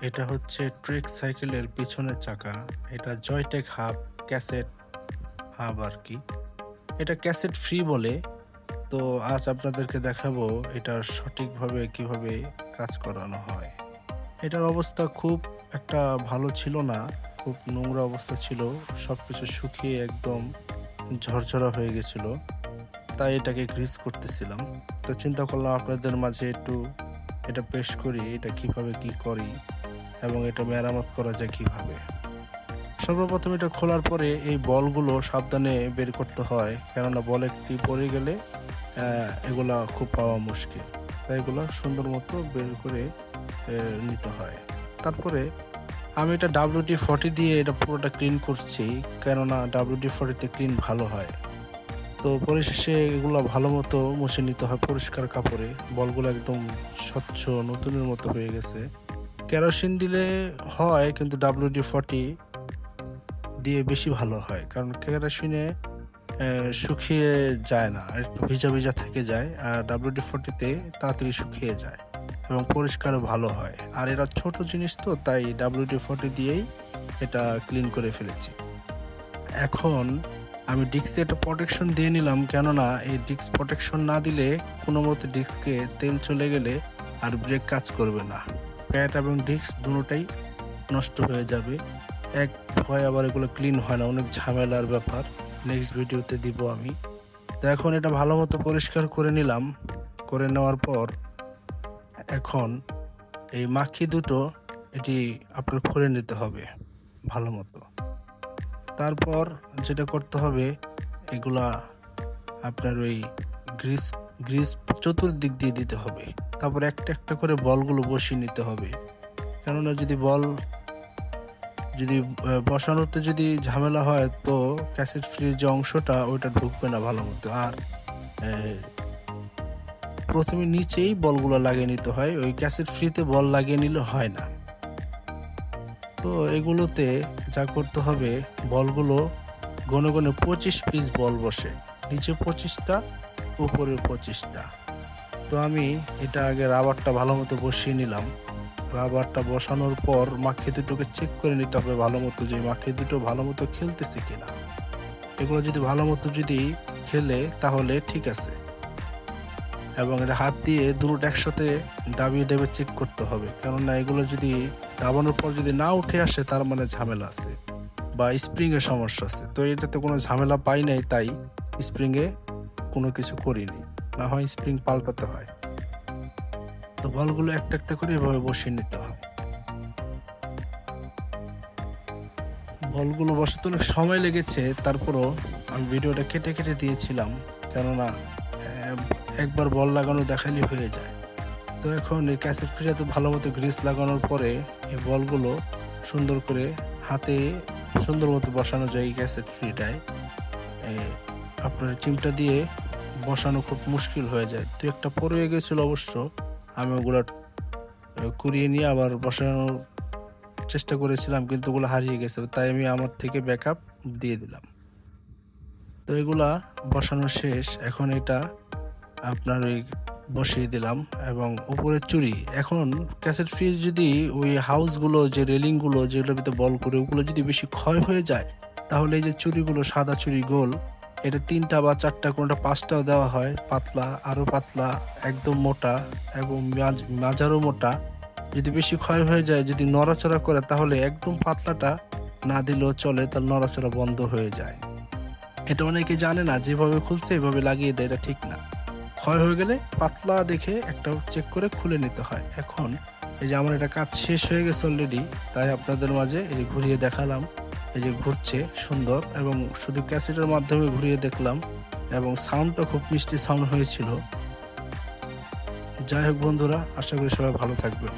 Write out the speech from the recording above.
এটা হচ্ছে ট্রেক সাইকেলের পিছনের চাকা। এটা জয়টেক হাব, ক্যাসেট হাব আর কি। এটা ক্যাসেট ফ্রি বলে। তো আজ আপনাদেরকে দেখাবো এটার সঠিকভাবে কিভাবে কাজ করানো হয়। এটার অবস্থা খুব একটা ভালো ছিল না, খুব নোংরা অবস্থা ছিল। সবকিছু শুকিয়ে একদম ঝরঝরা হয়ে গেছিল। তাই এটাকে গ্রিস করতেছিলাম। তো চিন্তা করলাম আপনাদের মাঝে একটু এটা পেশ করি, এটা কিভাবে কি করি এবং এটা মেরামত করা যায় কিভাবে। সর্বপ্রথম এটা খোলার পরে এই বলগুলো সাবধানে বের করতে হয়, কেননা বল একটি পড়ে গেলে এগুলা খুব পাওয়া মুশকিল। তাই এগুলো সুন্দর মতো বের করে নিতে হয়। তারপরে আমি এটা WD-40 দিয়ে এটা পুরোটা ক্লিন করছি, কেননা WD-40 ক্লিন ভালো হয়। তো পরিশেষে এগুলো ভালো মতো মুছে নিতে হয় পরিষ্কার কাপড়ে। বলগুলো একদম স্বচ্ছ নতুনের মতো হয়ে গেছে। কেরোসিন দিলে হয়, কিন্তু WD-40 দিয়ে বেশি ভালো হয়, কারণ কেরোসিনে শুকিয়ে যায় না, একটু ভিজা ভিজা থেকে যায়। আর WD-40 তাড়াতাড়ি শুকিয়ে যায় এবং পরিষ্কারও ভালো হয়। আর এটা ছোট জিনিস, তো তাই WD-40 দিয়েই এটা ক্লিন করে ফেলেছি। এখন আমি ডিস্কে একটা প্রোটেকশন দিয়ে নিলাম, কেননা এই ডিস্ক প্রোটেকশন না দিলে কোনো মতে ডিস্কে তেল চলে গেলে আর ব্রেক কাজ করবে না। প্যাড এবং ডিস্ক দুটোটাই নষ্ট হয়ে যাবে। এক ভয় আবার এগুলো ক্লিন হয় না, অনেক ঝামেলার ব্যাপার। নেক্সট ভিডিওতে দিব আমি। তো এখন এটা ভালো মতো পরিষ্কার করে নিলাম। করে নেওয়ার পর এখন এই মাখি দুটো এটি আপনার খুলে নিতে হবে ভালো মতো। তারপর যেটা করতে হবে, এগুলা আপনার ওই গ্রিস গ্রিস চতুর্দিক দিয়ে দিতে হবে। তারপর একটা একটা করে বলগুলো বসিয়ে নিতে হবে, কেননা যদি বসানোতে যদি ঝামেলা হয় তো ক্যাসেট ফ্রির যে অংশটা ওইটা ঢুকবে না ভালো মতো। আর প্রথমে নিচেই বলগুলো লাগিয়ে নিতে হয়, ওই ক্যাসেট ফ্রিতে বল লাগিয়ে নিলে হয় না। তো এগুলোতে যা করতে হবে, বলগুলো গনে গনে 25 পিস বল বসে, নিচে 25টা, উপরে 25টা। তো আমি এটা আগে রাবারটা ভালো মতো বসিয়ে নিলাম। রাবারটা বসানোর পর মাখি দুটোকে চেক করে নিতে হবে ভালো মতো, যে মাখি দুটো ভালো মতো খেলতেছে কিনা। এগুলো যদি ভালো মতো যদি খেলে তাহলে ঠিক আছে, এবং এটা হাত দিয়ে দুটো একসাথে ডাবিয়ে ডাবিয়ে চেক করতে হবে, কেননা এগুলো যদি দাবানোর পর যদি না উঠে আসে তার মানে ঝামেলা আছে বা স্প্রিং এর সমস্যা আছে। তো এটাতে কোনো ঝামেলা পাই নাই, তাই স্প্রিং এ কোনো কিছু করিনি, না হয় স্প্রিং পাল্টাতে হয়। তো বলগুলো একটা একটা করে এভাবে বসিয়ে নিতে হয়। বলগুলো বসাতে অনেক সময় লেগেছে, তারপরও আমি ভিডিওটা কেটে কেটে দিয়েছিলাম, কেননা একবার বল লাগানো দেখালেই হয়ে যায়। তো এখন এই ক্যাসেট ফ্রিটাতে ভালো মতো গ্রিস লাগানোর পরে এই বলগুলো সুন্দর করে হাতে সুন্দর মতো বসানো যায়। এই ক্যাসেট ফ্রিটায় আপনার চিমটা দিয়ে বসানো খুব মুশকিল হয়ে যায়। তো একটা পড়ে গেছিল অবশ্য, আমি ওগুলো কুড়িয়ে নিয়ে আবার বসানোর চেষ্টা করেছিলাম, কিন্তু ওগুলো হারিয়ে গেছে, তাই আমি আমার থেকে ব্যাকআপ দিয়ে দিলাম। তো এগুলা বসানো শেষ। এখন এটা আপনার ওই বসিয়ে দিলাম, এবং উপরে চুরি। এখন ক্যাসেট ফ্রিজ যদি ওই হাউসগুলো, যে রেলিংগুলো যেগুলোর ভিতরে বল করে, ওগুলো যদি বেশি ক্ষয় হয়ে যায়, তাহলে এই যে চুরিগুলো, সাদা চুরি গোল, এটা 3টা বা 4টা, কোনোটা 5টাও দেওয়া হয়, পাতলা, আরো পাতলা, একদম মোটা এবং মাঝারও মোটা। যদি বেশি ক্ষয় হয়ে যায়, যদি নড়াচড়া করে, তাহলে একদম পাতলাটা না দিলেও চলে, তার নড়াচড়া বন্ধ হয়ে যায়। এটা অনেকে জানে না, যেভাবে খুলছে এভাবে লাগিয়ে দেয়, এটা ঠিক না। ক্ষয় হয়ে গেলে পাতলা দেখে একটা চেক করে খুলে নিতে হয়। এখন এই যে আমার এটা কাজ শেষ হয়ে গেছে অলরেডি, তাই আপনাদের মাঝে এই যে ঘুরিয়ে দেখালাম। এই যে ঘুরছে সুন্দর, এবং শুধু ক্যাসেটের মাধ্যমে ঘুরিয়ে দেখলাম, এবং সাউন্ডটা খুব মিষ্টি সাউন্ড হয়েছিল। যাই হোক বন্ধুরা, আশা করি সবাই ভালো থাকবেন।